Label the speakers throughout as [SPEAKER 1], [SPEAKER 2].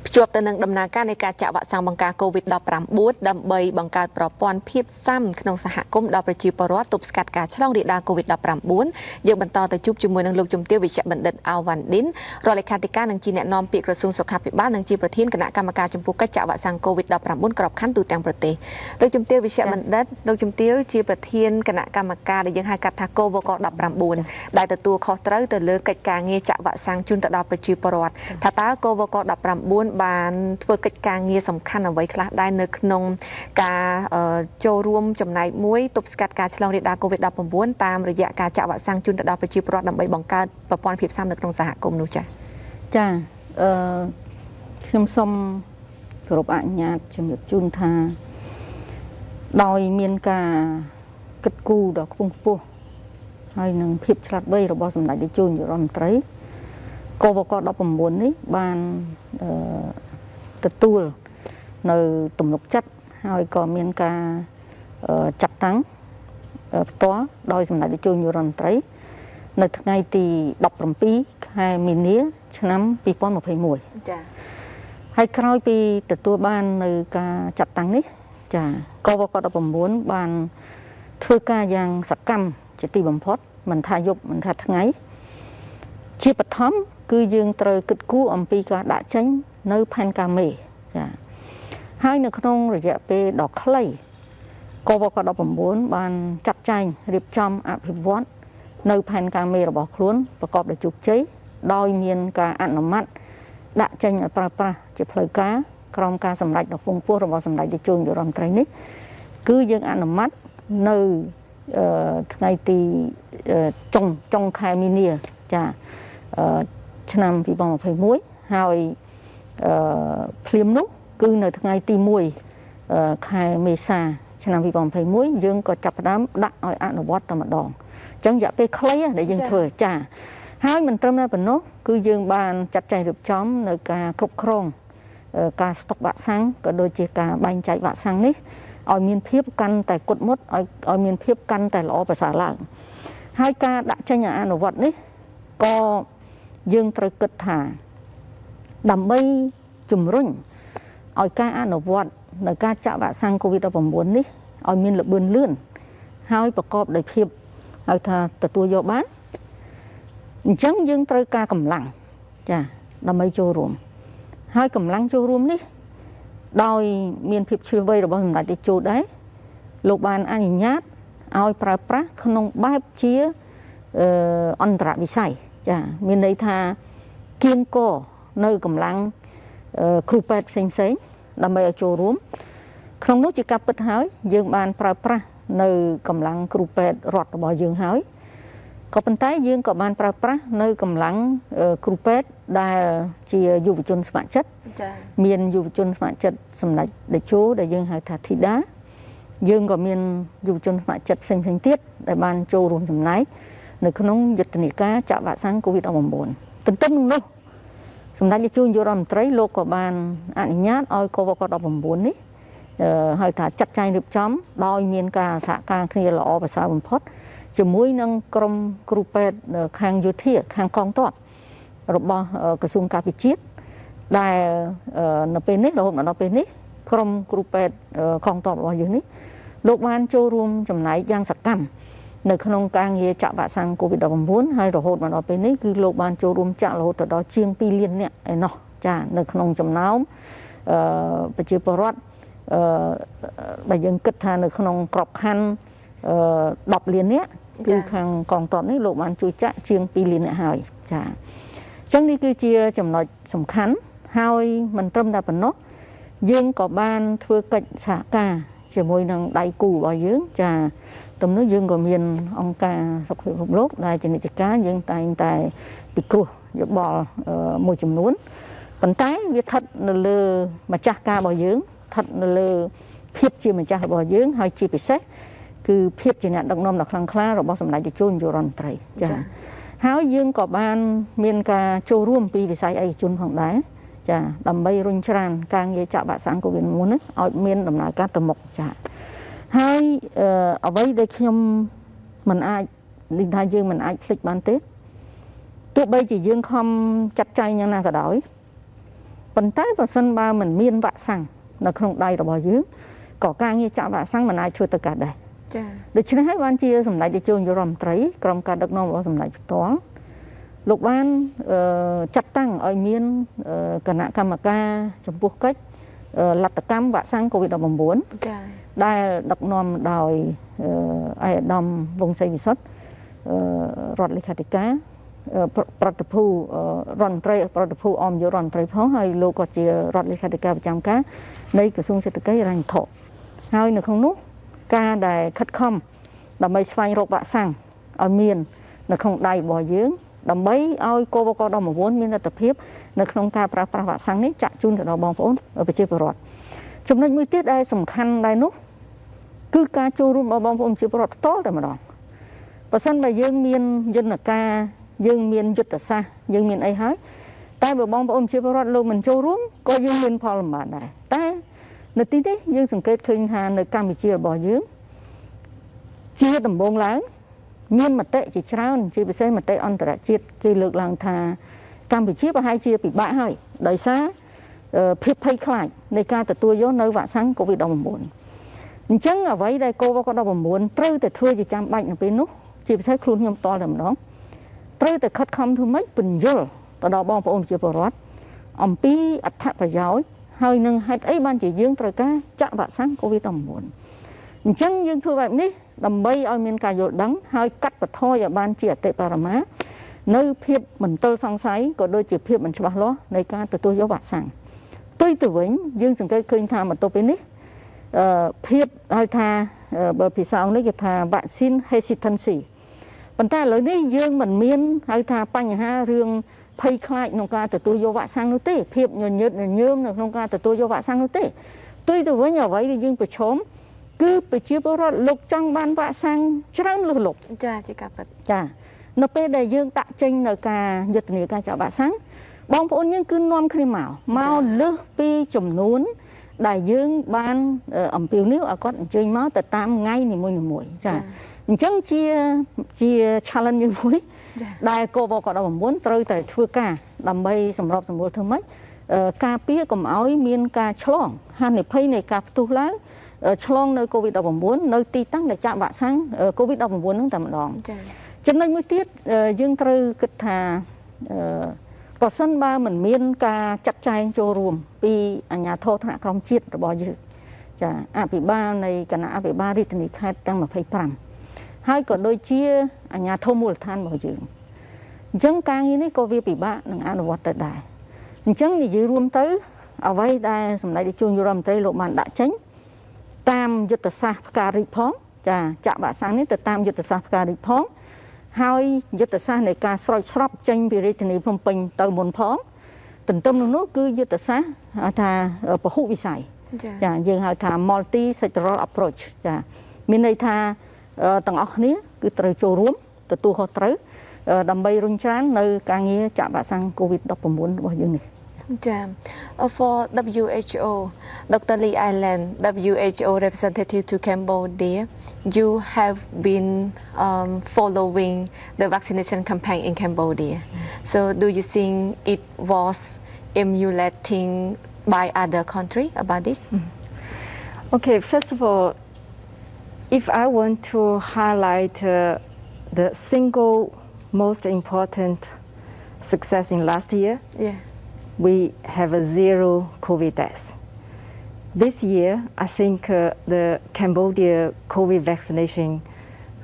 [SPEAKER 1] ភ្ជាប់ទៅនឹងដំណើរការនៃការចាក់វ៉ាក់សាំងបង្ការ COVID-19 ដើម្បីបង្កើតប្រព័ន្ធភាពស៊ាំក្នុងសហគមន៍ដល់ប្រជាពលរដ្ឋទប់ស្កាត់ការឆ្លងរាលដាល COVID-19 យើងបន្តទៅជួបជាមួយនឹងលោកជំទាវវិជ្ជបណ្ឌិតអាវ៉ាន់ឌិនរដ្ឋលេខាធិការនិងជាអ្នកនាំពាក្យក្រសួងសុខាភិបាលនិងជាប្រធានគណៈកម្មការចំពោះកិច្ចចាក់វ៉ាក់សាំង COVID-19 ក្របខ័ណ្ឌទូទាំងប្រទេសលោកជំទាវវិជ្ជបណ្ឌិតលោកជំទាវជាប្រធានគណៈកម្មការដែលយើងហៅកាត់ថា COVID-19 ដែលទទួលខុសត្រូវទៅលើកិច្ចការងារចាក់វ៉ាក់សាំងជូនទៅដល់ប្រជាពលរដ្ឋថាតើ COVID-19 បានធ្វើកិច្ចការងារសំខាន់អ្វីខ្លះដែរនៅក្នុងការចូលរួមចំណែកមួយទប់ស្កាត់ការឆ្លងរាលដាល COVID-19 តាមរយៈការចាក់វ៉ាក់សាំងជូនទៅដល់ប្រជាពលរដ្ឋដើម្បីបង្កើតប្រព័ន្ធភាពស៊ាំនៅក្នុងសហគមន៍នោះចា៎
[SPEAKER 2] ខ្ញុំសូមគោរពអនុញ្ញាតជំរាបជូនថាដោយមានការគិតគូរដ៏ខ្ពង់ខ្ពស់ហើយនឹងភាពឆ្លាតវៃរបស់សម្ដេចនាយករដ្ឋមន្ត្រីCOVID-19 នេះបានទទួលនៅទំនុកចិត្តហើយក៏មានការចាត់តាំងផ្ទាល់ដោយសម្ដេចនាយករដ្ឋមន្ត្រីនៅថ្ងៃទី17ខែមីនាឆ្នាំ2021ចា៎ហើយក្រោយពីទទួលបាននៅការចាត់តាំងនេះចា៎COVID-19 បានធ្វើការយ៉ាងសកម្មជាទីបំផុតមិនថាយប់មិនថាថ្ងៃជាបឋមគឺយើងត្រូវគិតគូរអំពីការដាក់ចេញនៅផែនការមេចា៎ហើយនៅក្នុងរយៈពេលដ៏ខ្លីCOVID-19 បានចាត់ចែងរៀបចំអភិវឌ្ឍនៅផែនការមេរបស់ខ្លួនប្រកបដោយជោគជ័យដោយមានការអនុម័តដាក់ចេញឲ្យប្រើប្រាស់ជាផ្លូវការក្រោមការសម្រេចដ៏ខ្ពង់ខ្ពស់របស់សម្ដេចនាយករដ្ឋមន្ត្រីនេះគឺយើងអនុម័តនៅថ្ងៃទីចុងខែមីនាចាឆ្នាំ2021ហើយភ្លាមនោះគឺនៅថ្ងៃទី1ខែមេសាឆ្នាំ2021យើងក៏ចាប់ផ្ដើមដាក់ឲ្យអនុវត្តតែម្ដងអញ្ចឹងរយៈពេលខ្លីដែលយើងធ្វើចាហើយមិនត្រឹមតែប៉ុណ្ណោះគឺយើងបានចាត់ចែងរៀបចំនៅការគ្រប់គ្រងការស្តុកវ៉ាក់សាំងក៏ដូចជាការបែងចែកវ៉ាក់សាំងនេះឲ្យមានភាពកាន់តែគត់មុតឲ្យមានភាពកាន់តែល្អប្រសើរឡើងហើយការដាក់ចេញអនុវត្តនេះក៏យើងត្រូវគិតថាដើម្បីជំរុញឲ្យការអនុវត្តនៅការចាក់វ៉ាក់សាំង COVID-19 នេះឲ្យមានល្បឿនលឿនហើយប្រកបដោយភាពហៅថាទទួលយកបានអញ្ចឹងយើងត្រូវការកម្លាំងចាដើម្បីចូលរួមហើយកម្លាំងចូលរួមនេះដោយមានភាពឈ្លាសវៃរបស់សម្ដេចតេជោដែរលោកបានអនុញ្ញាតឲ្យប្រើប្រាស់ក្នុងបែបជាអន្តរវិស័យចាមានន័យថាគៀងគរនៅកម្លាំងគ្រូពេទ្យផ្សេងដើម្បីឲ្យចូលរួមក្នុងនោះជាការពិតហើយយើងបានប្រើប្រាស់នៅកម្លាំងគ្រូពេទ្យរដ្ឋរបស់យើងហើយក៏ប៉ុន្តែយើងក៏បានប្រើប្រាស់នៅកម្លាំងគ្រូពេទ្យដែលជាយុវជនស្ម័គ្រចិត្តចា៎មានយុវជនស្ម័គ្រចិត្តសម្ដេចតេជោដែលយើងហៅថាធីតាយើងក៏មានយុវជនស្ម័គ្រចិត្តផ្សេងៗទៀតដែលបានចូលរួមចំណែកនៅក្នុងយុទ្ធនាការចាក់វ៉ាក់សាំង COVID-19 ទន្ទឹមនឹងនោះសម្ដេចនាយករដ្ឋមន្ត្រីលោកក៏បានអនុញ្ញាតឲ្យ COVID-19 នេះហៅថាចាត់ចែងរៀបចំដោយមានការសហការគ្នាល្អប្រសើរបំផុតជាមួយនឹងក្រុមគ្រូពេទ្យខាងយោធាខាងកងទ័ពរបស់ក្រសួងការពារជាតិដែលនៅពេលនេះរហូតមកដល់ពេលនេះក្រុមគ្រូពេទ្យកងទ័ពរបស់យើងនេះលោកបានចូលរួមចំណែកយ៉ាងសកម្មនៅក្នុងការងារចាក់វ៉ាក់សាំង COVID-19 ហើយរហូតមកដល់ពេលនេះគឺលោកបានចូលរួមចាក់រហូតដល់ជាង2លាននាក់ឯណោះចានៅក្នុងចំណោមប្រជាពលរដ្ឋបើយើងគិតថានៅក្នុងក្របខ័ណ្ឌ10លាននាក់គឺខាងកងទ័ពនេះលោកបានជួយចាក់ជាង2លាននាក់ហើយចាអញ្ចឹងនេះគឺជាចំណុចសំខាន់ហើយមិនត្រឹមតែប៉ុណ្ណោះយើងក៏បានធ្វើកិច្ចសហការជាមួយនឹងដៃគូរបស់យើងចាទំនោះយើងក៏មានអង្គការសុខភាពពិភពលោកដែលជានិច្ចការយើងតែងតែពិគ្រោះយោបល់មួយចំនួនប៉ុន្តែវាស្ថិតនៅលើម្ចាស់ការរបស់យើងស្ថិតនៅលើភាពជាម្ចាស់របស់យើងហើយជាពិសេសគឺភាពជាអ្នកដឹកនាំដ៏ខ្លាំងក្លារបស់សម្ដេចតេជោនាយករដ្ឋមន្ត្រីចា៎ហើយយើងក៏បានមានការចូលរួមពីវិស័យឯកជនផងដែរចា៎ដើម្បីរុញច្រានការងារចាក់វ៉ាក់សាំង COVID-19 នេះឲ្យមានដំណើរការទៅមុខចា៎ហើយអ្វីដែលខ្ញុំមិនអាចនិយាយថាយើងមិនអាចភ្លេចបានទេទោះបីជាយើងខំចាត់ចែងយ៉ាងណាក៏ដោយ ប៉ុន្តែបើសិនបើមិនមានវ៉ាក់សាំងនៅក្នុងដៃរបស់យើងក៏ការងារចាក់វ៉ាក់សាំងមិនអាចធ្វើទៅកើតដែរ
[SPEAKER 1] ចា៎
[SPEAKER 2] ដូច្នេះហើយបានជាសម្ដេចតេជោនាយករដ្ឋមន្ត្រីក្រុមការដឹកនាំរបស់សម្ដេចផ្ទាល់លោកបានចាត់តាំងឲ្យមានគណៈកម្មការចំពោះកិច្ចលទ្ធកម្មវ៉ាក់សាំង COVID-19
[SPEAKER 1] ចា៎
[SPEAKER 2] ដែលដឹកនាំដោយឯកឧត្តមវង្សសីវិសុទ្ធរដ្ឋលេខាធិការប្រតិភូរដ្ឋមន្ត្រីប្រតិភូអមនាយករដ្ឋមន្ត្រីផងហើយលោកក៏ជារដ្ឋលេខាធិការប្រចាំការនៃក្រសួងសេដ្ឋកិច្ចហិរញ្ញវត្ថុហើយនៅក្នុងនោះការដែលខិតខំដើម្បីស្វែងរកវ៉ាក់សាំងឲ្យមាននៅក្នុងដៃរបស់យើងដើម្បីឲ្យកបក19មានលទ្ធភាពនៅក្នុងការប្រើប្រាស់វ៉ាក់សាំងនេះចាក់ជូនទៅដល់បងប្អូនប្រជាពលរដ្ឋចំណុចមួយទៀតដែលសំខាន់ដែរនោះគឺការចូលរួមរបស់បងប្អូនប្រជាពលរដ្ឋផ្ទាល់តែម្ដងបើសិនបើយើងមានយន្តការយើងមានយុទ្ធសាស្ត្រយើងមានអីហើយតែបើបងប្អូនប្រជាពលរដ្ឋលោកមិនចូលរួមក៏យើងមានផលលំបាកដែរតែនៅទីនេះយើងសង្កេតឃើញថានៅកម្ពុជារបស់យើងជាដំបូងឡើងមានមតិជាច្រើនជាពិសេសមតិអន្តរជាតិគេលើកឡើងថាកម្ពុជាប្រហែលជាពិបាកហើយដោយសារភាពភ័យខ្លាចនៃការទទួលយកនៅវ៉ាក់សាំង COVID-19 អញ្ចឹងអ្វីដែលកូវីដ -19 ត្រូវតែធ្វើជាចាំបាច់នៅពេលនោះជាពិសេសខ្លួនខ្ញុំតតែម្ដងត្រូវតែខិតខំធ្វើម៉េចបញ្យល់ទៅដល់បងប្អូនប្រជាពលរដ្ឋអំពីអត្ថប្រយោជន៍ហើយនឹងហេតុអីបានជាយើងត្រូវការចាក់វ៉ាក់សាំង COVID-19 អញ្ចឹងយើងធ្វើបែបនេះដើម្បីឲ្យមានការយល់ដឹងហើយកាត់បន្ថយឲ្យបានជាអតិបរមានៅភាពមន្ទិលសង្ស័យក៏ដូចជាភាពមិនច្បាស់លាស់នៃការទទួលយកវ៉ាក់សាំងផ្ទុយទៅវិញយើងសង្កេតឃើញថាបន្ទាប់ពីនេះភាពហៅថាបើភាសាអង់គ្លេសគេថា vaccine hesitancy ប៉ុន្តែឥឡូវនេះយើងមិនមានហៅថាបញ្ហារឿងភ័យខ្លាចក្នុងការទទួលយកវ៉ាក់សាំងនោះទេភាពញញើតញញើមនៅក្នុងការទទួលយកវ៉ាក់សាំងនោះទេផ្ទុយទៅវិញអ្វីដែលយើងប្រឈមគឺប្រជាពលរដ្ឋលោកចង់បានវ៉ាក់សាំងច្រើនលើសលប់
[SPEAKER 1] ចាជាការពិត
[SPEAKER 2] ចានៅពេលដែលយើងដាក់ចេញនៅការយុទ្ធនាការចាក់វ៉ាក់សាំងបងប្អូនយើងគឺនាំគ្នាមកលើសពីចំនួនដែលយើងបានអំពាវនាវឲ្យគាត់អញ្ជើញមកទៅតាមថ្ងៃនីមួយៗចាអញ្ចឹងជា challenge មួយដែលកបក19ត្រូវតែធ្វើការដើម្បីសម្របសម្រួលធ្វើម៉េចការពារកុំឲ្យមានការឆ្លងហានិភ័យនៃការផ្ទុះឡើងឆ្លងនៅ COVID-19 នៅទីតាំងដែលចាក់វ៉ាក់សាំង COVID-19 ហ្នឹងតែម្ដងចំណុចមួយទៀតយើងត្រូវគិតថាប្រសិនបើមិនមានការចាត់ចែងចូលរួមពីអាជ្ញាធរថ្នាក់ក្រោមជាតិរបស់យើងចាអភិបាលនៃគណៈអភិបាលរាជធានីខេត្តទាំង25ហើយក៏ដូចជាអាជ្ញាធរមូលដ្ឋានរបស់យើងអញ្ចឹងការងារនេះក៏វាពិបាកនឹងអនុវត្តទៅដែរអញ្ចឹងនិយាយរួមទៅអ្វីដែលសម្ដេចនាយករដ្ឋមន្ត្រីលោកបានដាក់ចេញតាមយុទ្ធសាស្ត្រផ្ការីកផងចាចាក់វ៉ាក់សាំងនេះទៅតាមយុទ្ធសាស្ត្រផ្ការីកផងហើយយុទ្ធសាស្ត្រនៃការស្រោចស្រពចេញពីរាជធានីភ្នំពេញទៅមុនផងទន្ទឹមនឹងនោះគឺយុទ្ធសាស្ត្រថាពហុវិស័យចាយើងហៅថា multi sectoral approach ចាមានន័យថាទាំងអស់គ្នាគឺត្រូវចូលរួមទទួលខុសត្រូវដើម្បីរុញច្រាននៅការងារចាក់វ៉ាក់សាំង COVID-19 របស់យើងនេះ
[SPEAKER 1] For WHO, Dr. Lee Island, WHO representative to Cambodia, you have been following the vaccination campaign in Cambodia. So do you think it was emulating by other countries about this?
[SPEAKER 3] Okay, first of all, if I want to highlight the single most important success in last year, we have a zero COVID deaths. This year, I think the Cambodia COVID vaccination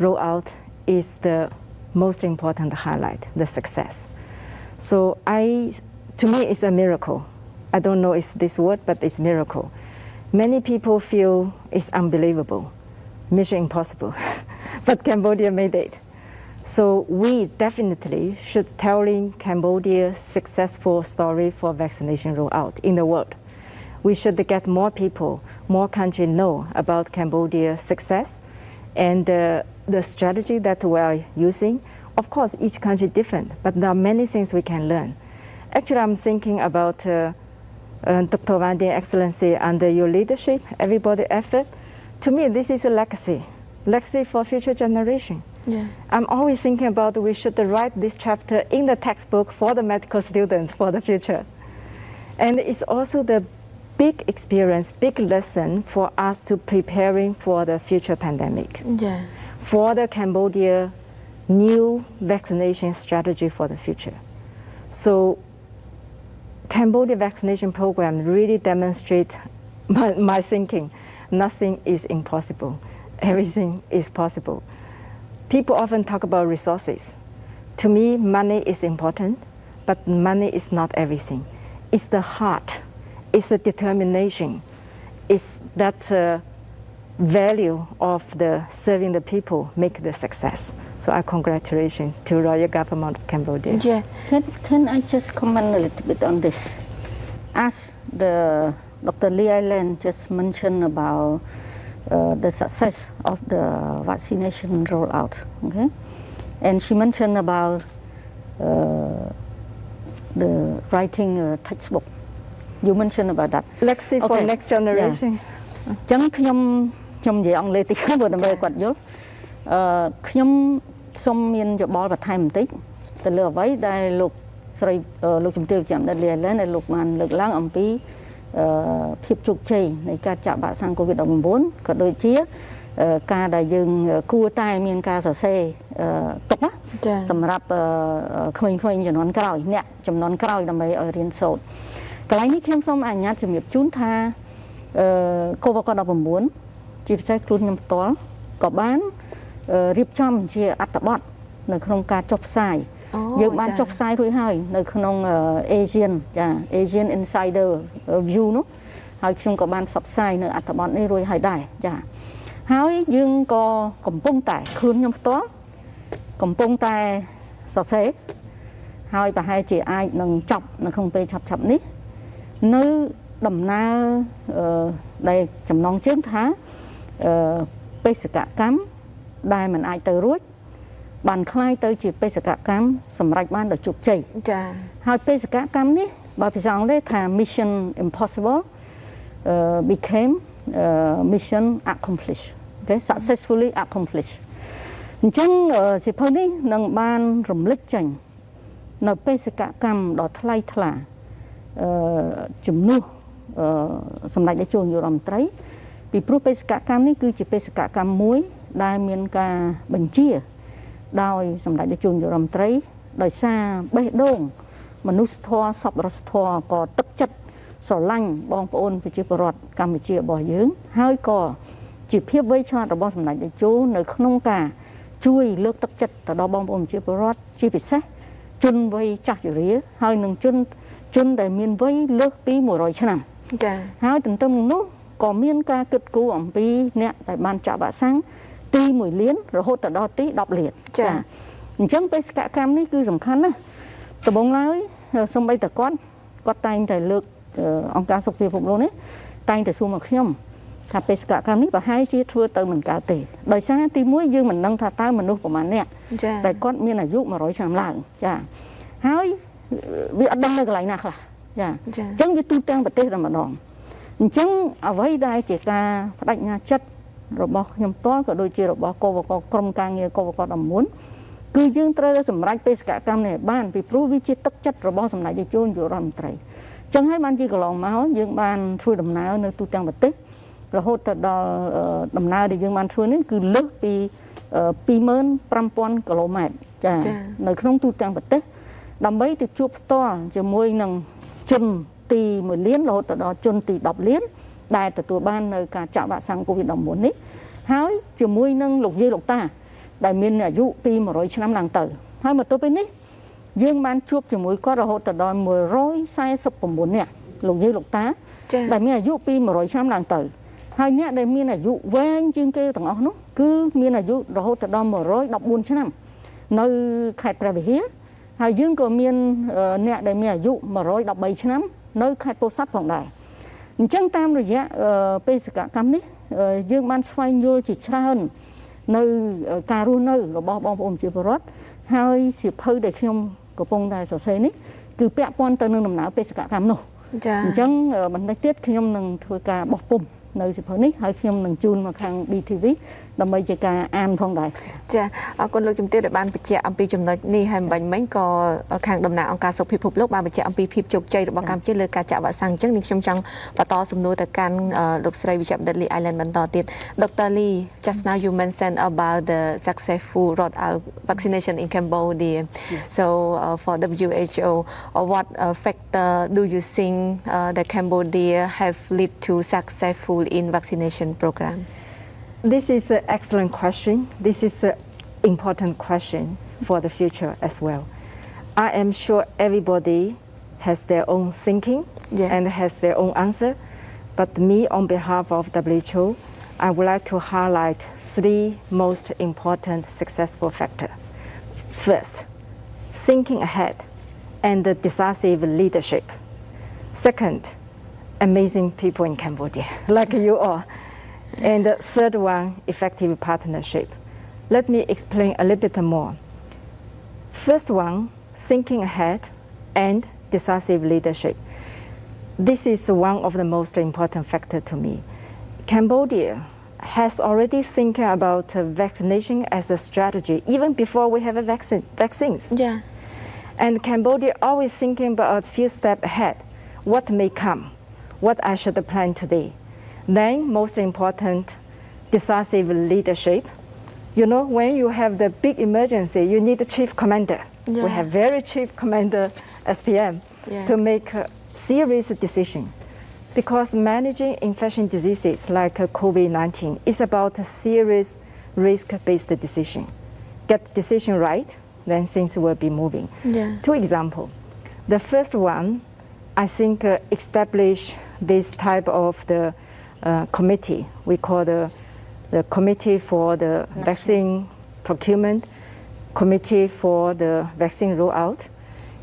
[SPEAKER 3] rollout is the most important highlight, the success. So to me, it's a miracle. I don't know it's this word, but it's miracle. Many people feel it's unbelievable, mission impossible, but Cambodia made it. So we definitely should telling Cambodia's successful story for vaccination rollout in the world. We should get more people, more countries know about Cambodia's success and the strategy that we are using. Of course, each country is different, but there are many things we can learn. Actually, I'm thinking about Dr. Wandi Excellency, under your leadership, everybody effort. To me, this is a legacy for future generation. I'm always thinking about we should write this chapter in the textbook for the medical students for the future. And it's also the big experience, big lesson for us to preparing for the future pandemic.
[SPEAKER 1] Yeah.
[SPEAKER 3] For the Cambodia new vaccination strategy for the future. So Cambodia vaccination program really demonstrate my thinking. Nothing is impossible. Everything is possible. People often talk about resources. To me, money is important, but money is not everything. It's the heart, it's the determination, it's that value of the serving the people make the success. So I congratulations to Royal Government of Cambodia.
[SPEAKER 1] Yeah.
[SPEAKER 2] Can I just comment a little bit on this? As the Dr. Lee Island just mentioned about the success of the vaccination rollout, okay? And she mentioned about the writing a textbook. You mentioned about that.
[SPEAKER 3] Let's see for next generation.
[SPEAKER 2] ចឹងខ្ញុំនិយាយអង់គ្លេសតិចព្រោះដើម្បីគាត់យល់ខ្ញុំសូមមានយោបល់បន្ថែមបន្តិចទៅលើអ្វីដែលលោកស្រីលោកជំទាវចាំដិតលីឡែនដែលលោកបានលើកឡើងអំពីភាពជោគជ័យនៃការចាក់វ៉ាក់សាំង COVID-19 ក៏ដូចជាការដែលយើងគួរតែមានការសរសេរទុកណាសម្រាប់ក្មេងៗជំនាន់ក្រោយអ្នកជំនាន់ក្រោយដើម្បីឲ្យរៀនសូត្រកន្លែងនេះខ្ញុំសូមអនុញ្ញាតជំរាបជូនថាCOVID-19 ជាពិសេសខ្លួនខ្ញុំផ្ទាល់ក៏បានរៀបចំជាអត្ថបទនៅក្នុងការចុះផ្សាយយើងបានចុះផ្សាយរួចហើយនៅក្នុង Asian Insider View នោះហើយខ្ញុំក៏បានផ្សព្វផ្សាយនៅអត្ថបទនេះរួចហើយដែរចាហើយយើងក៏កំពុងតែខ្លួនខ្ញុំផ្ទាល់កំពុងតែសរសេរហើយប្រហែលជាអាចនឹងចប់នៅក្នុងពេលឆាប់ៗនេះនៅដំណើរដែលចំណងជើងថាបេសកកម្មដែលមិនអាចទៅរួចបានคล้ายទៅជាបេសកកម្មសម្រេចបានដោយជោគជ័យចា៎ហើយបេសកកម្មនេះបើភាសាអង់គ្លេសថា Mission Impossible became mission accomplished okay successfully accomplished អញ្ចឹងសិភៅនេះនឹងបានរំលឹកចេញនៅបេសកកម្មដ៏ថ្លៃថ្លាជំនួសសម្ដេចនាយកនាយករដ្ឋមន្ត្រីពីព្រោះបេសកកម្មនេះគឺជាបេសកកម្មមួយដែលមានការបញ្ជាដោយសម្ដេចនាយកនាយករដ្ឋមន្ត្រីដោយសារបេះដូងមនុស្សធម៌សប្បុរសធម៌ក៏ទឹកចិត្តស្រឡាញ់បងប្អូនប្រជាពលរដ្ឋកម្ពុជារបស់យើងហើយក៏ជាភាពវៃឆ្លាតរបស់សម្ដេចនាយកនៅក្នុងការជួយលើកទឹកចិត្តទៅដល់បងប្អូនប្រជាពលរដ្ឋជាពិសេសជនវ័យចាស់ជរាហើយនឹងជនដែលមានវ័យលើសពី100ឆ្នាំចា៎ហើយទន្ទឹមនឹងនោះក៏មានការគិតគូរអំពីអ្នកដែលបានចាក់វ៉ាក់សាំងទី1លានរហូតដល់ទី10លានចា៎អញ្ចឹងបេសកកម្មនេះគឺសំខាន់ណាស់ដំបូងឡើយសូម្បីតែគាត់តែងតែលើកអង្គការសុខភាពពិភពលោកនេះតែងតែសួរមកខ្ញុំថាបេសកកម្មនេះប្រហែលជាធ្វើទៅមិនកើតទេដោយសារទី1យើងមិនដឹងថាតើមនុស្សប្រមាណអ្នកតែគាត់មានអាយុ100ឆ្នាំឡើងចា៎ហើយវាអត់ដឹងនៅកន្លែងណាខ្លះចា៎អញ្ចឹងវាទូទាំងប្រទេសតែម្ដងអញ្ចឹងអ្វីដែលជាការបដិញ្ញាចិត្តរបស់ខ្ញុំផ្ទាល់ក៏ដូចជារបស់ក្រុមការងារCOVID-19គឺយើងត្រូវសម្រេចបេសកកម្មនេះបានពីព្រោះវាជាទឹកចិត្តរបស់សម្ដេចនាយកនាយករដ្ឋមន្ត្រីអញ្ចឹងហើយបានជាកន្លងមកយើងបានធ្វើដំណើរនៅទូទាំងប្រទេសរហូតទៅដល់ដំណើរដែលយើងបានធ្វើនេះគឺលើសពី25,000 គីឡូម៉ែត្រចា៎នៅក្នុងទូទាំងប្រទេសដើម្បីទៅជួបផ្ទាល់ជាមួយនឹងជនទី1លានរហូតដល់ជនទី10លានដែលទទួលបាននៅការចាក់វ៉ាក់សាំង COVID-19 នេះហើយជាមួយនឹងលោកយាយលោកតាដែលមានអាយុពី100ឆ្នាំឡើងទៅហើយមកទល់ពេលនេះយើងបានជួបជាមួយគាត់រហូតដល់149នាក់លោកយាយលោកតាដែលមានអាយុពី100ឆ្នាំឡើងទៅហើយអ្នកដែលមានអាយុវែងជាងគេទាំងអស់នោះគឺមានអាយុរហូតដល់114ឆ្នាំនៅខេត្តព្រះវិហារហើយយើងក៏មានអ្នកដែលមានអាយុ113ឆ្នាំនៅខេត្តពោធិ៍សាត់ផងដែរអញ្ចឹងតាមរយៈបេសកកម្មនេះយើងបានស្វែងយល់ជាច្រើននៅការរស់នៅរបស់បងប្អូនប្រជាពលរដ្ឋហើយសៀវភៅដែលខ្ញុំកំពុងតែសរសេរនេះគឺពាក់ព័ន្ធទៅនឹងដំណើរបេសកកម្មនោះចា៎អញ្ចឹងបន្តិចទៀតខ្ញុំនឹងធ្វើការបោះពុម្ព នៅសិភៅនេះហើយខ្ញុំនឹងជូនមកខាង BTV ដើម្បីជាការអានផងដែរ
[SPEAKER 1] ចាអរគុណលោកជំទាវដែលបានបញ្ជាក់អំពីចំណុចនេះហើយមិញក៏ខាងតំណាងអង្គការសុខភាពពិភពលោកបានបញ្ជាក់អំពីភាពជោគជ័យរបស់កម្ពុជាលើការចាក់វ៉ាក់សាំងអញ្ចឹងនេះខ្ញុំចង់បន្តសំណួរទៅកាន់លោកស្រីវិជ្ជបណ្ឌិត Lee Island បន្តទៀត Dr. Lee just now you mentioned about the successful rollout vaccination in Cambodia so for WHO what factor do you think that Cambodia have led to successful in vaccination program?
[SPEAKER 3] This is an excellent question. This is an important question for the future as well. I am sure everybody has their own thinking and has their own answer. But me, on behalf of WHO, I would like to highlight 3 most important successful factors. First, thinking ahead and the decisive leadership. Second, amazing people in Cambodia, like you all. And the third one, effective partnership. Let me explain a little bit more. First one, thinking ahead and decisive leadership. This is one of the most important factors to me. Cambodia has already thinking about vaccination as a strategy, even before we have a vaccines.
[SPEAKER 1] Yeah.
[SPEAKER 3] And Cambodia always thinking about a few steps ahead, what may come, what I should plan today. Then, most important, decisive leadership. You know, when you have the big emergency, you need a chief commander.
[SPEAKER 1] Yeah.
[SPEAKER 3] We have very chief commander SPM to make a serious decision. Because managing infection diseases like COVID-19 is about a serious risk-based decision. Get decision right, then things will be moving.
[SPEAKER 1] Yeah.
[SPEAKER 3] 2 examples. The first one, I think establish this type of the committee. We call the Committee for the Vaccine Procurement, Committee for the Vaccine Rollout.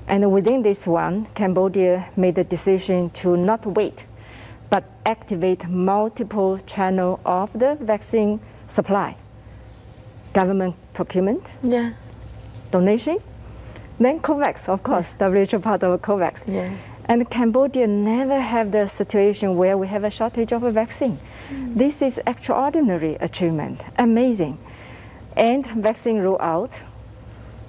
[SPEAKER 3] And within this one, Cambodia made the decision to not wait, but activate multiple channels of the vaccine supply. Government procurement, donation, then COVAX, of course, WHO part of COVAX.
[SPEAKER 1] Yeah.
[SPEAKER 3] And Cambodia never have the situation where we have a shortage of a vaccine. This is extraordinary achievement, amazing. And vaccine rollout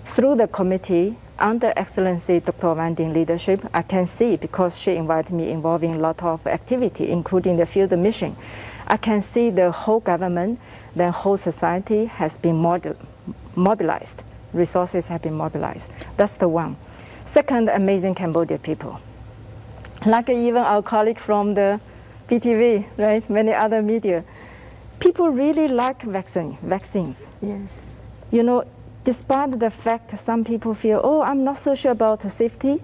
[SPEAKER 3] through the committee under Excellency Dr. Van Dien leadership, I can see because she invited me involving a lot of activity, including the field mission. I can see the whole government, the whole society has been mobilized. Resources have been mobilized. That's the one. Second, amazing Cambodia people. Like even our colleague from the BTV, right? Many other media. People really like vaccines.
[SPEAKER 1] Yes.
[SPEAKER 3] You know, despite the fact some people feel, oh, I'm not so sure about the safety,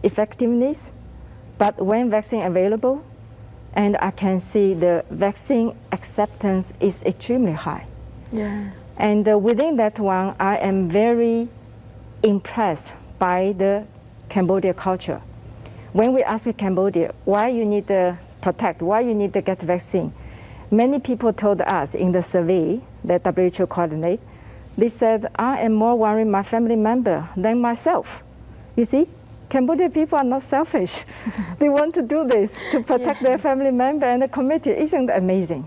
[SPEAKER 3] effectiveness, but when vaccine available, and I can see the vaccine acceptance is extremely high.
[SPEAKER 1] Yeah.
[SPEAKER 3] And within that one, I am very impressed by the Cambodia culture. When we ask Cambodia, why you need to protect, why you need to get vaccine, many people told us in the survey that WHO coordinate, they said, I am more worried my family member than myself. You see, Cambodian people are not selfish. They want to do this to protect their family member and the community. Isn't it amazing?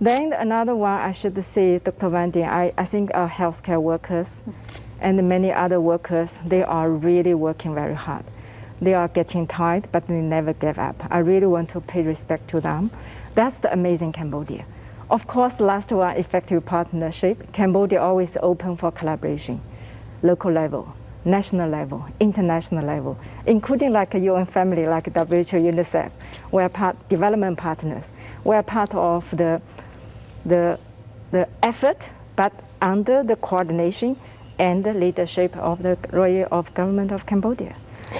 [SPEAKER 3] Then another one, I should say, Dr. Van Dien, I think our healthcare workers and many other workers, they are really working very hard. They are getting tired, but they never give up. I really want to pay respect to them. That's the amazing Cambodia. Of course, last one, effective partnership. Cambodia always open for collaboration, local level, national level, international level, including like a UN family, like WHO, UNICEF. We're development partners. We're part of the effort, but under the coordination and the leadership of the Royal Government of Cambodia.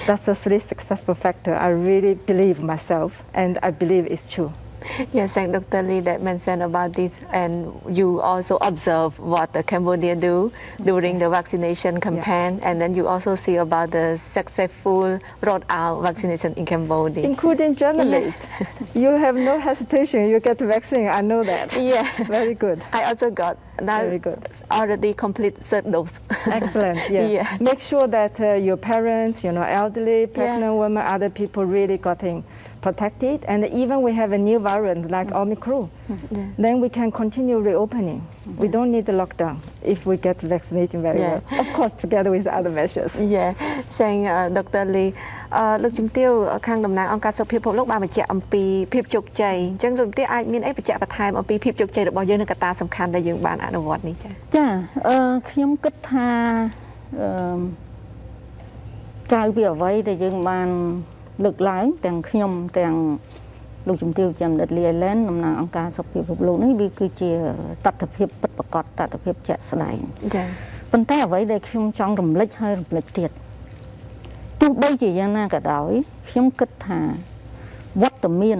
[SPEAKER 3] That's a 3 successful factor. I really believe myself, and I believe it's true.
[SPEAKER 1] Yes, thank Dr. Lee that mentioned about this, and you also observe what the Cambodia do during the vaccination campaign, and then you also see about the successful rollout vaccination in Cambodia.
[SPEAKER 3] Including journalists. You have no hesitation, you get the vaccine, I know that.
[SPEAKER 1] Yeah.
[SPEAKER 3] Very good.
[SPEAKER 1] I also got
[SPEAKER 3] Very good.
[SPEAKER 1] Already complete third dose.
[SPEAKER 3] Excellent. Yeah.
[SPEAKER 1] Yeah.
[SPEAKER 3] Make sure that your parents, elderly, pregnant women, other people really getting protected. And even we have a new variant like Omicron, then we can continue reopening. We don't need the lockdown if we get vaccinated very well. Of course, together with other measures.
[SPEAKER 1] Yeah. Saying Dr. Lee លោកជំទាវខាងតំណាងអង្គការសុខភាពពិភពលោកបានបញ្ជាក់អំពីភាពជោគជ័យអញ្ចឹងលោកជំទាវអាចមានអីបញ្ជាក់បន្ថែមអំពីភាពជោគជ័យរបស់យើងនិងកត្តាសំខាន់ដែលយើងបានអនុវត្តនេះចា៎
[SPEAKER 2] ចាខ្ញុំគិតថាក្រៅពីអ្វីដែលយើងបានលើកឡើងទាំងខ្ញុំទាំងលោកជំទាវចាំដិតលីអេឡែនតំណាងអង្គការសុខភាពពិភពលោកនេះវាគឺជាតថភាពពិតប្រាកដតថភាពជាក់ស្ដែងចា៎ប៉ុន្តែអ្វីដែលខ្ញុំចង់រំលឹកហើយរំលឹកទៀតទោះបីជាយ៉ាងណាក៏ដោយខ្ញុំគិតថាវត្តមាន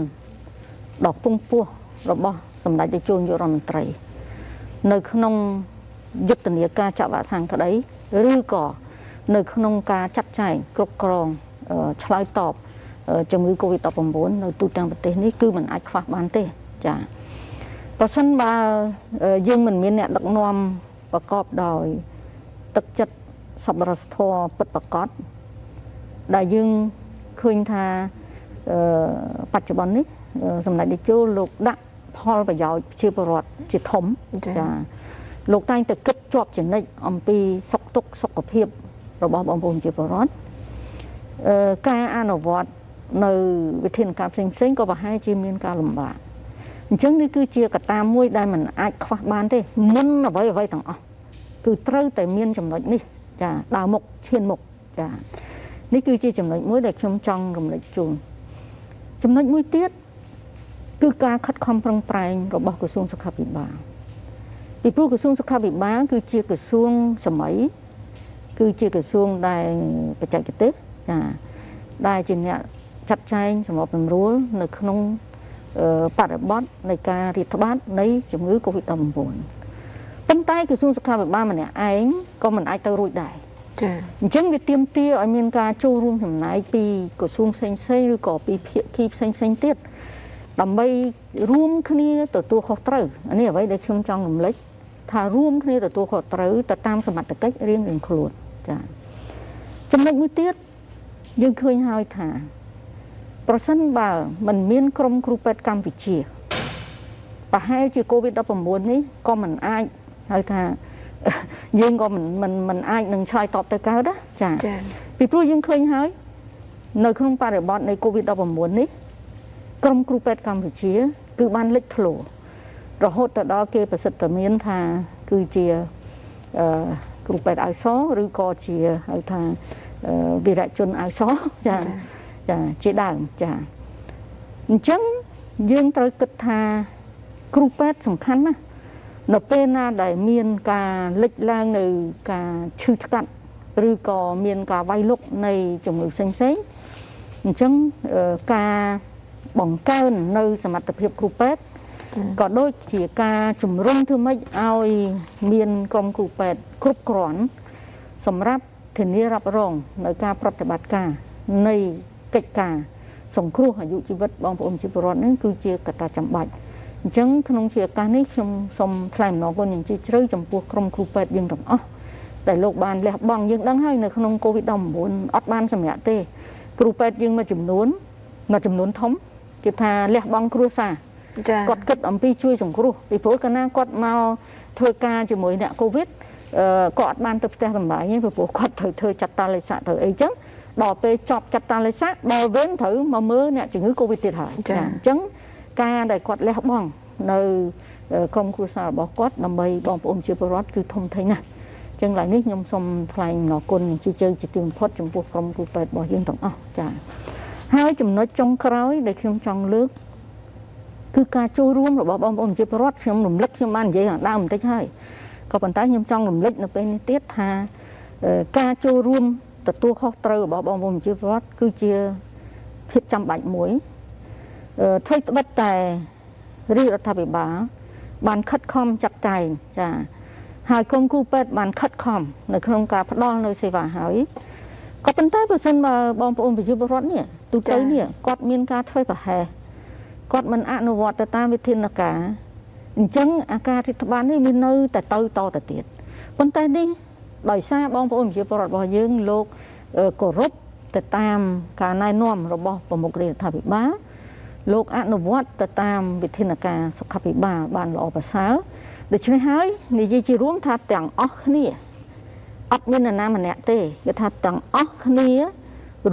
[SPEAKER 2] ដ៏ពងពោះរបស់សម្ដេចតេជោនាយករដ្ឋមន្ត្រីនៅក្នុងយុទ្ធនាការចាក់វ៉ាក់សាំងក្តីឬក៏នៅក្នុងការចាត់ចែងគ្រប់គ្រងឆ្លើយតបជំងឺ COVID-19 នៅទូទាំងប្រទេសនេះគឺមិនអាចខ្វះបានទេចា៎ប្រសិនបើយើងមិនមានអ្នកដឹកនាំប្រកបដោយទឹកចិត្តសប្បុរសធម៌ពិតប្រាកដដែលយើងឃើញថាបច្ចុប្បន្ននេះសម្ដេចតេជោលោកដាក់ផលប្រយោជន៍ប្រជាពលរដ្ឋជាធំចា៎លោកតែងតែគិតជាប់ចំណិចអំពីសុខទុក្ខសុខភាពរបស់បងប្អូនប្រជាពលរដ្ឋការអនុវត្តនៅវិធានការផ្សេងៗក៏ប្រហែលជាមានការលំបាកអញ្ចឹងនេះគឺជាកត្តាមួយដែលមិនអាចខ្វះបានទេមុនអ្វីទាំងអស់គឺត្រូវតែមានចំណុចនេះចាដើរមុខឈានមុខចានេះគឺជាចំណុចមួយដែលខ្ញុំចង់រំលឹកជូនចំណុចមួយទៀតគឺការខិតខំប្រឹងប្រែងរបស់ក្រសួងសុខាភិបាលពីព្រោះក្រសួងសុខាភិបាលគឺជាក្រសួងសម័យគឺជាក្រសួងដែលបច្ចេកទេសចាដែលជាអ្នកចាត់ចែងសម្របសម្រួលនៅក្នុងបរិបទនៃការរាតត្បាតនៃជំងឺ COVID-19 ប៉ុន្តែក្រសួងសុខាភិបាលម្នាក់ឯងក៏មិនអាចទៅរួចដែរចា៎អញ្ចឹងវាទាមទារឲ្យមានការចូលរួមចំណែកពីក្រសួងផ្សេងៗឬក៏ពីភាគីផ្សេងៗទៀតដើម្បីរួមគ្នាទទួលខុសត្រូវអានេះអ្វីដែលខ្ញុំចង់រំលឹកថារួមគ្នាទទួលខុសត្រូវទៅតាមសមត្ថកិច្ចរៀងៗខ្លួនចា៎ចំណុចមួយទៀតយើងឃើញហើយថាប្រសិនបើមិនមានក្រុមគ្រូពេទ្យកម្ពុជាប្រហែលជា COVID-19 នេះក៏មិនអាចហៅថាយើងក៏មិនអាចនឹងឆ្លើយតបទៅកើតណាចា៎ពីព្រោះយើងឃើញហើយនៅក្នុងបរិបទនៃ COVID-19 នេះក្រុមគ្រូពេទ្យកម្ពុជាគឺបានលេចធ្លោរហូតទៅដល់គេប្រសិទ្ធមានថាគឺជាគ្រូពេទ្យអាយសឬក៏ជាហៅថាវីរៈជនអាយសចាជាដើមចាអញ្ចឹងយើងត្រូវគិតថាគ្រូពេទ្យសំខាន់ណាស់នៅពេលណាដែលមានការលេចឡើងនៅការឈឺថ្កាត់ឬក៏មានការវាយលុកនៃជំងឺផ្សេងៗអញ្ចឹងការបង្កើននៅសមត្ថភាពគ្រូពេទ្យក៏ដូចជាការជំរុញធ្វើម៉េចឲ្យមានក្រុមគ្រូពេទ្យគ្រប់គ្រាន់សម្រាប់ធានារ៉ាប់រងនៅការប្រតិបត្តិការនៃកិច្ចការសង្គ្រោះអាយុជីវិតបងប្អូនប្រជាពលរដ្ឋនេះគឺជាកត្តាចាំបាច់អញ្ចឹងក្នុងជាឱកាសនេះខ្ញុំសូមថ្លែងអំណរគុណយ៉ាងជ្រាលជ្រៅចំពោះក្រុមគ្រូពេទ្យយើងទាំងអស់ដែលលោកបានលះបង់យើងដឹងហើយនៅក្នុង COVID-19 អត់បានសម្រាប់ទេគ្រូពេទ្យយើងមួយចំនួនធំគេថាលះបង់គ្រួសារគាត់គិតអំពីជួយសង្គ្រោះពីព្រោះកាលណាគាត់មកធ្វើការជាមួយអ្នក COVID ក៏អត់បានទៅផ្ទះសម្បែងទេព្រោះគាត់ត្រូវធ្វើចាត់តាលេខត្រូវអីចឹងដល់ពេលចប់ចាត់តាលេខដល់វិញត្រូវមកមើលអ្នកជំងឺ COVID ទៀតហើយចាអញ្ចឹងការដែលគាត់លះបង់នៅក្រុមគ្រួសាររបស់គាត់ដើម្បីបងប្អូនជាពលរដ្ឋគឺធំធេងណាស់អញ្ចឹងឡើយនេះខ្ញុំសូមថ្លែងអំណរគុណជាទីបំផុតចំពោះក្រុមគ្រូពេទ្យរបស់យើងទាំងអស់ចាហើយចំណុចចុងក្រោយដែលខ្ញុំចង់លើកគឺការចូលរួមរបស់បងប្អូនជាពលរដ្ឋខ្ញុំរំលឹកខ្ញុំបាននិយាយដើមបន្តិចហើយក៏ប៉ុន្តែខ្ញុំចង់រំលឹកនៅពេលនេះទៀតថាការចូលរួមទទួលខុសត្រូវរបស់បងប្អូនប្រជាពលរដ្ឋគឺជាភាពចាំបាច់មួយថ្មីត្បិតតែរាជរដ្ឋាភិបាលបានខិតខំចាត់ចែងចាហើយក្រុមគ្រូពេទ្យបានខិតខំនៅក្នុងការផ្ដល់នៅសេវាហើយក៏ប៉ុន្តែបើសិនបើបងប្អូនប្រជាពលរដ្ឋនេះទូទៅនេះគាត់មានការធ្វេសប្រហែសគាត់មិនអនុវត្តទៅតាមវិធានការ ចឹងអាការរដ្ឋបាលនេះមាននៅតែទៅទៀតប៉ុន្តែនេះដោយសារបងប្អូនប្រជាពលរដ្ឋរបស់យើងលោកគោរពទៅតាមការណែនាំរបស់ប្រមុខរដ្ឋាភិបាលលោកអនុវត្តទៅតាមវិធានការសុខាភិបាលបានល្អប្រសើរដូច្នេះហើយនិយាយជារួមថាទាំងអស់គ្នាអត់មាននរណាម្នាក់ទេគេថាទាំងអស់គ្នា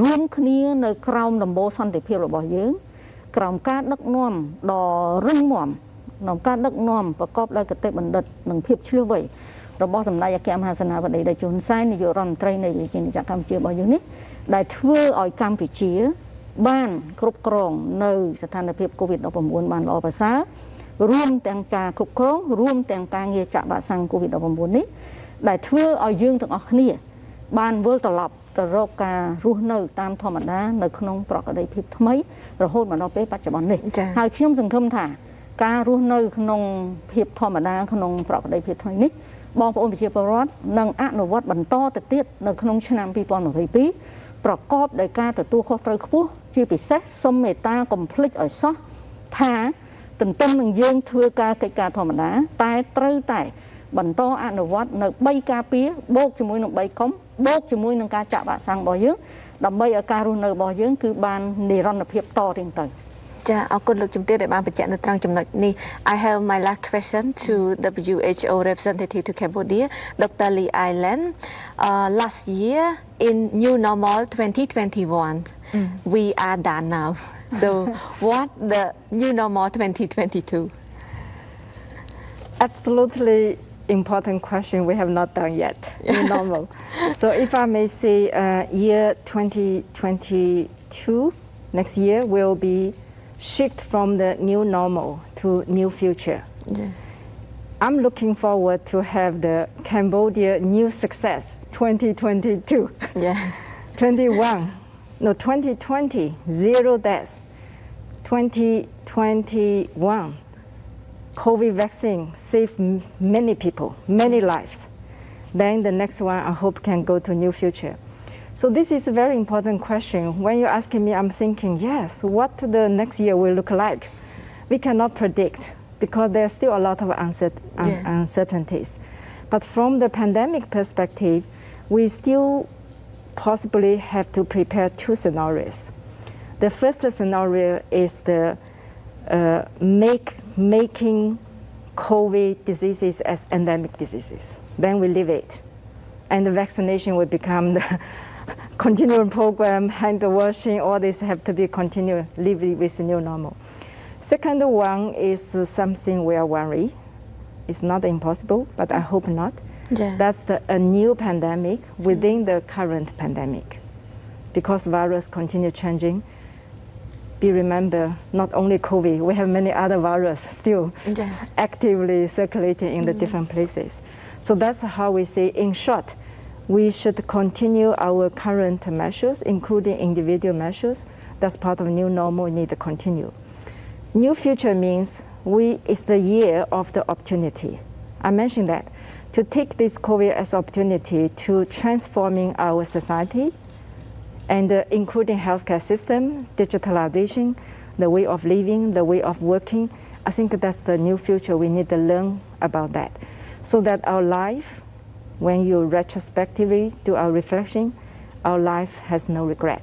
[SPEAKER 2] រួមគ្នានៅក្រោមដំបូលសន្តិភាពរបស់យើងក្រោមការដឹកនាំដ៏រឹងមាំក្នុងការដឹកនាំប្រកបដោយគតិបណ្ឌិតនិងភាពឆ្លៀវវៃរបស់សម្ដេចអគ្គមហាសេនាបតីតេជោហ៊ុនសែននាយករដ្ឋមន្ត្រីនៃរាជាណាចក្រកម្ពុជារបស់យើងនេះដែលធ្វើឲ្យកម្ពុជាបានគ្រប់គ្រងនៅស្ថានភាព COVID-19 បានល្អប្រសើររួមទាំងការគ្រប់គ្រងរួមទាំងការងារចាក់វ៉ាក់សាំង COVID-19 នេះដែលធ្វើឲ្យយើងទាំងអស់គ្នាបានវិលត្រឡប់ទៅរកការរស់នៅតាមធម្មតានៅក្នុងប្រក្រតីភាពថ្មីរហូតមកដល់ពេលបច្ចុប្បន្ននេះហើយខ្ញុំសង្ឃឹមថាការរស់នៅក្នុងភាពធម្មតាក្នុងប្រក្រតីភាពថ្មីនេះបងប្អូនប្រជាពលរដ្ឋនឹងអនុវត្តបន្តទៅទៀតនៅក្នុងឆ្នាំ2022ប្រកបដោយការទទួលខុសត្រូវខ្ពស់ជាពិសេសសូមមេត្តាកុំភ្លេចឲ្យសោះថាទន្ទឹមនឹងយើងធ្វើការកិច្ចការធម្មតាតែត្រូវតែបន្តអនុវត្តនៅ3ការពារបូកជាមួយនឹង3កុំបូកជាមួយនឹងការចាក់វ៉ាក់សាំងរបស់យើងដើម្បីឲ្យការរស់នៅរបស់យើងគឺបាននិរន្តរភាពតរៀងទៅ
[SPEAKER 1] ចាអរគុណលោកជំទាវដែលបានបញ្ជាក់នៅត្រង់ចំណុចនេះ I have my last question to WHO representative to Cambodia Dr. Lee Island last year in new normal 2021 we are done now so what the new normal 2022
[SPEAKER 3] Absolutely important question we have not done yet new normal so if I may say year 2022 next year will be shift from the new normal to new future. Yeah. I'm looking forward to have the Cambodia new success 2022.
[SPEAKER 1] Yeah.
[SPEAKER 3] 2020, 0 deaths. 2021, COVID vaccine saved many people, many lives. Then the next one I hope can go to new future. So this is a very important question. When you're asking me, I'm thinking, yes, what the next year will look like? We cannot predict because there's still a lot of uncertainties. But from the pandemic perspective, we still possibly have to prepare two scenarios. The first scenario is the making COVID diseases as endemic diseases. Then we leave it. And the vaccination will become the continuing program, hand washing, all this have to be continued, live with the new normal. Second one is something we are worried. It's not impossible, but I hope not.
[SPEAKER 1] Yeah.
[SPEAKER 3] That's a new pandemic within the current pandemic. Because virus continue changing, be remember, not only COVID, we have many other viruses still actively circulating in the different places. So that's how we say, in short, we should continue our current measures, including individual measures. That's part of new normal, we need to continue. New future means it's the year of the opportunity. I mentioned that. To take this COVID as opportunity to transforming our society and including healthcare system, digitalization, the way of living, the way of working. I think that's the new future. We need to learn about that so that our life, when you retrospectively do our reflection, our life has no regret.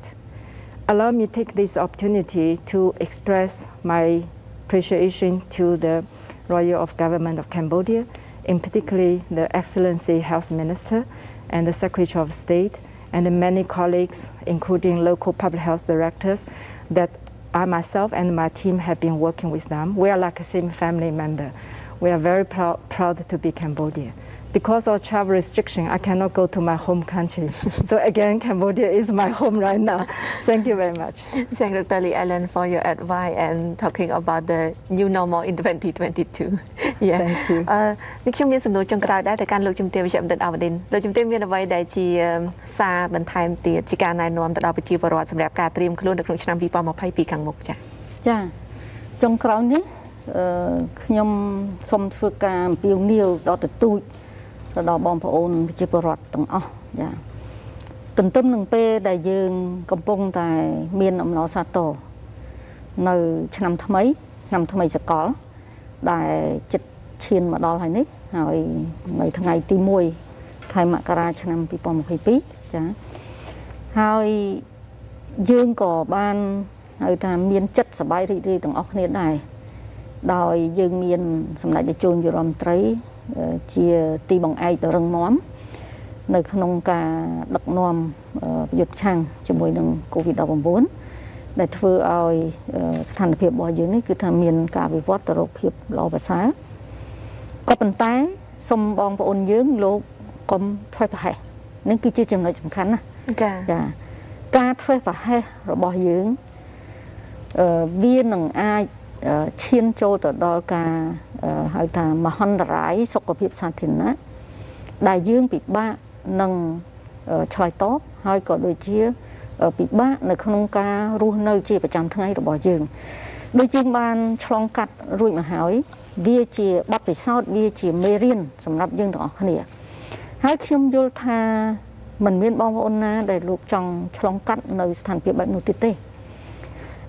[SPEAKER 3] Allow me to take this opportunity to express my appreciation to the Royal of Government of Cambodia, in particularly the Excellency Health Minister and the Secretary of State, and the many colleagues, including local public health directors, that I myself and my team have been working with them. We are like a same family member. We are very proud to be Cambodia. Because of travel restriction, I cannot go to my home country. So again, Cambodia is my home right now. Thank you very much.
[SPEAKER 1] Thank you, Dr. Lee Island, for your advice and talking about the new normal in 2022.
[SPEAKER 3] Yeah. Thank you.
[SPEAKER 1] នេះខ្ញុំមានសំណួរចុងក្រោយដែរទៅកាន់លោកជំទាវ វិជ្ជបណ្ឌិត អវឌិន លោកជំទាវមានអ្វីដែលជាសារបន្ថែមទៀតជាការណែនាំទៅដល់ប្រជាពលរដ្ឋសម្រាប់ការត្រៀមខ្លួននៅក្នុងឆ្នាំ2022ខាងមុខចា៎
[SPEAKER 2] ចាចុងក្រោយនេះខ្ញុំសូមធ្វើការអំពាវនាវដល់ទទូចទៅដល់បងប្អូនប្រជាពលរដ្ឋទាំងអស់ចាទន្ទឹមនឹងពេលដែលយើងកំពុងតែមានអំណរសាទរនៅឆ្នាំថ្មីសកលដែលចិត្ត ឈានមកដល់ហើយនេះហើយនៅថ្ងៃទី1ខែមករាឆ្នាំ2022ចាហើយយើងក៏បានហៅថាមានចិត្តសប្បាយរីករាយទាំងអស់គ្នាដែរដោយយើងមានសម្ដេចតេជោនាយរដ្ឋមន្ត្រីជាទីបង្អែកដ៏រឹងមាំនៅក្នុងការដឹកនាំប្រយុទ្ធឆាំងជាមួយនឹង COVID-19 ដែលធ្វើឲ្យស្ថានភាពរបស់យើងនេះគឺថាមានការវិវត្តទៅរកភាពល្អប្រសើរក៏ប៉ុន្តែសូមបងប្អូនយើងលោកកុំធ្វេសប្រហែសនេះគឺជាចំណុចសំខាន់ណាចាការធ្វេសប្រហែសរបស់យើងវានឹងអាចឈានចូលទៅដល់ការហៅថាមហន្តរាយសុខភាពសាធារណៈដែលយើងពិបាកនឹងឆ្លើយតបហើយក៏ដូចជាពិបាកនៅក្នុងការរស់នៅជាប្រចាំថ្ងៃរបស់យើងដូចជាបានឆ្លងកាត់រួចមកហើយវាជាបទពិសោធន៍វាជាមេរៀនសម្រាប់យើងទាំងអស់គ្នាហើយខ្ញុំយល់ថាមិនមានបងប្អូនណាដែលលោកចង់ឆ្លងកាត់នៅស្ថានភាពបែបនោះទៀតទេ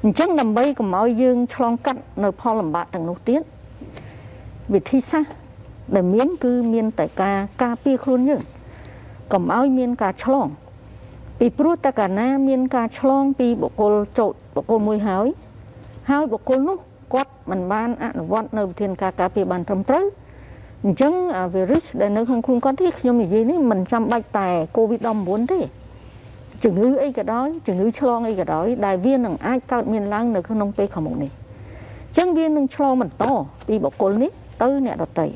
[SPEAKER 2] អញ្ចឹងដើម្បីកុំឲ្យយើងឆ្លងកាត់នៅផលលំបាកទាំងនោះទៀតវិធីសាស្ត្រដែលមានគឺមានតែការពារខ្លួនយើងកុំឲ្យមានការឆ្លងពីព្រោះតែកាលណាមានការឆ្លងពីបុគ្គលមួយហើយបុគ្គលនោះគាត់មិនបានអនុវត្តនៅវិធានការការពារបានត្រឹមត្រូវអញ្ចឹងvirus ដែលនៅក្នុងខ្លួនគាត់នេះខ្ញុំនិយាយនេះមិនចាំបាច់តែ COVID-19 ទេជំងឺអីក៏ដោយជំងឺឆ្លងអីក៏ដោយដែលវានឹងអាចកើតមានឡើងនៅក្នុងពេលខាងមុខនេះអញ្ចឹងវានឹងឆ្លងបន្តពីបុគ្គលនេះទៅអ្នកដទៃ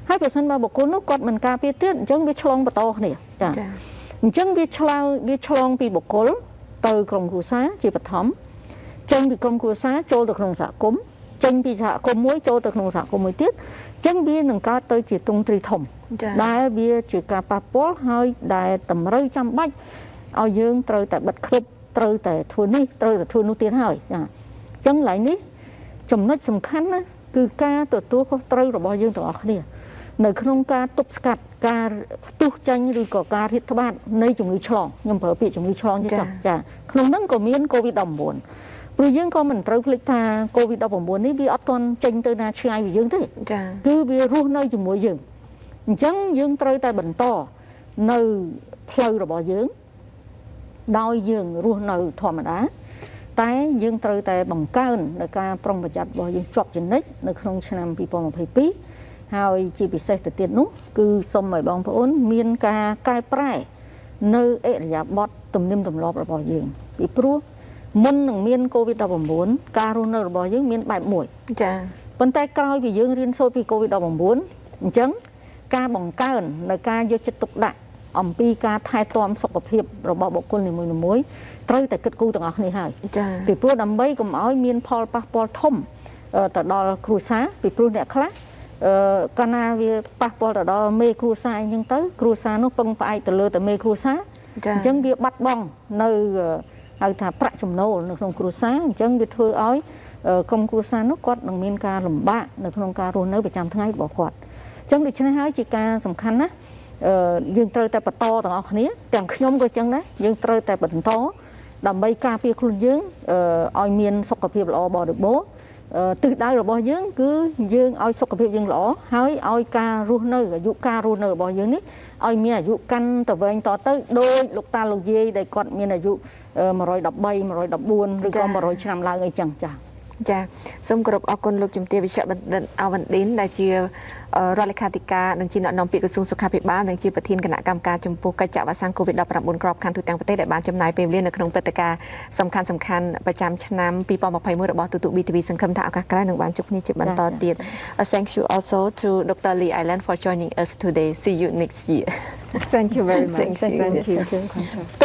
[SPEAKER 2] ហើយបើសិនបើបុគ្គលនោះគាត់មិនការពារទៀតអញ្ចឹងវាឆ្លងបន្តគ្នាចាអញ្ចឹងវាឆ្លងពីបុគ្គលទៅក្រុមគ្រួសារជាបឋមចេញពីក្រុមគ្រួសារចូលទៅក្នុងសហគមន៍ចេញពីសហគមន៍មួយចូលទៅក្នុងសហគមន៍មួយទៀតអញ្ចឹងវានឹងកើតទៅជាទ្រង់ទ្រីធំដែលវាជាការប៉ះពាល់ហើយដែលតម្រូវចាំបាច់ឲ្យយើងត្រូវតែបិទគប់ត្រូវតែធ្វើនេះត្រូវតែធ្វើនោះទៀតហើយចាអញ្ចឹងឡើយនេះចំណុចសំខាន់ណាគឺការទទួលខុសត្រូវរបស់យើងទាំងអស់គ្នានៅក្នុងការទប់ស្កាត់ការផ្ទុះចេញឬក៏ការរាតត្បាតនៃជំងឺឆ្លងខ្ញុំប្រើពាក្យជំងឺឆ្លងទេចាក្នុងហ្នឹងក៏មាន COVID-19 ព្រោះយើងក៏មិនត្រូវភ្លេចថា COVID-19 នេះវាអត់ទាន់ចេញទៅណាឆ្ងាយពីយើងទេចាគឺវារស់នៅជាមួយយើងអញ្ចឹងយើងត្រូវតែបន្តនៅផ្លូវរបស់យើងដោយយើងរស់នៅធម្មតាតែយើងត្រូវតែបង្កើននៅការប្រុងប្រយ័ត្នរបស់យើងជាប់ជានិច្ចនៅក្នុងឆ្នាំ2022ហើយជាពិសេសទៅទៀតនោះគឺសូមឲ្យបងប្អូនមានការកែប្រែនៅអិរិយាបថទំនៀមទម្លាប់របស់យើងពីព្រោះមុននឹងមាន COVID-19 ការរស់នៅរបស់យើងមានបែបមួយចាប៉ុន្តែក្រោយពីយើងរៀនសូត្រពី COVID-19 អញ្ចឹងការបង្កើននៅការយកចិត្តទុកដាក់អំពីការថែទាំសុខភាពរបស់បុគ្គលនីមួយៗត្រូវតែគិតគូរទាំងអស់គ្នាហើយចាពីព្រោះដើម្បីកុំឲ្យមានផលប៉ះពាល់ធំទៅដល់គ្រួសារពីព្រោះអ្នកខ្លះកាលណាវាប៉ះពាល់ទៅដល់មេគ្រួសារអញ្ចឹងទៅគ្រួសារនោះពឹងផ្អែកទៅលើតែមេគ្រួសារអញ្ចឹងវាបាត់បង់នៅហៅថាប្រាក់ចំណូលនៅក្នុងគ្រួសារអញ្ចឹងវាធ្វើឲ្យក្រុមគ្រួសារនោះគាត់នឹងមានការលំបាកនៅក្នុងការរស់នៅប្រចាំថ្ងៃរបស់គាត់អញ្ចឹងដូច្នេះហើយជាការសំខាន់ណាស់យើងត្រូវតែបន្តទាំងអស់គ្នាទាំងខ្ញុំក៏អញ្ចឹងដែរយើងត្រូវតែបន្តដើម្បីការពារខ្លួនយើងឲ្យមានសុខភាពល្អបរិបូរណ៍ទិសដៅរបស់យើងគឺយើងឲ្យសុខភាពយើងល្អហើយឲ្យការរស់នៅអាយុការរស់នៅរបស់យើងនេះឲ្យមានអាយុកាន់ទៅវែងតទៅដោយលោកតាលោកយាយដែលគាត់មានអាយុ113 114ឬក៏100ឆ្នាំឡើងអីចឹងចា៎
[SPEAKER 1] ចាសូមគោរពអរគុណលោកជំទាវវិជ្ជបណ្ឌិតអាវ៉ាន់ឌិនដែលជារដ្ឋលេខាធិការនិងជាអ្នកនាំពាក្យក្រសួងសុខាភិបាលនិងជាប្រធានគណៈកម្មការចំពោះកិច្ចចាក់វ៉ាក់សាំង COVID-19 ក្របខ័ណ្ឌទូទាំងប្រទេសដែលបានចំណាយពេលវេលានៅក្នុងព្រឹត្តិការណ៍សំខាន់ប្រចាំឆ្នាំ2021របស់ទូត BTV សង្ឃឹមថាឱកាសក្រោយនឹងបានជួបគ្នាជាបន្តទៀត Thank you also to Dr. Lee Island for joining us today. See you next year.
[SPEAKER 3] Thank you very much. Thank you.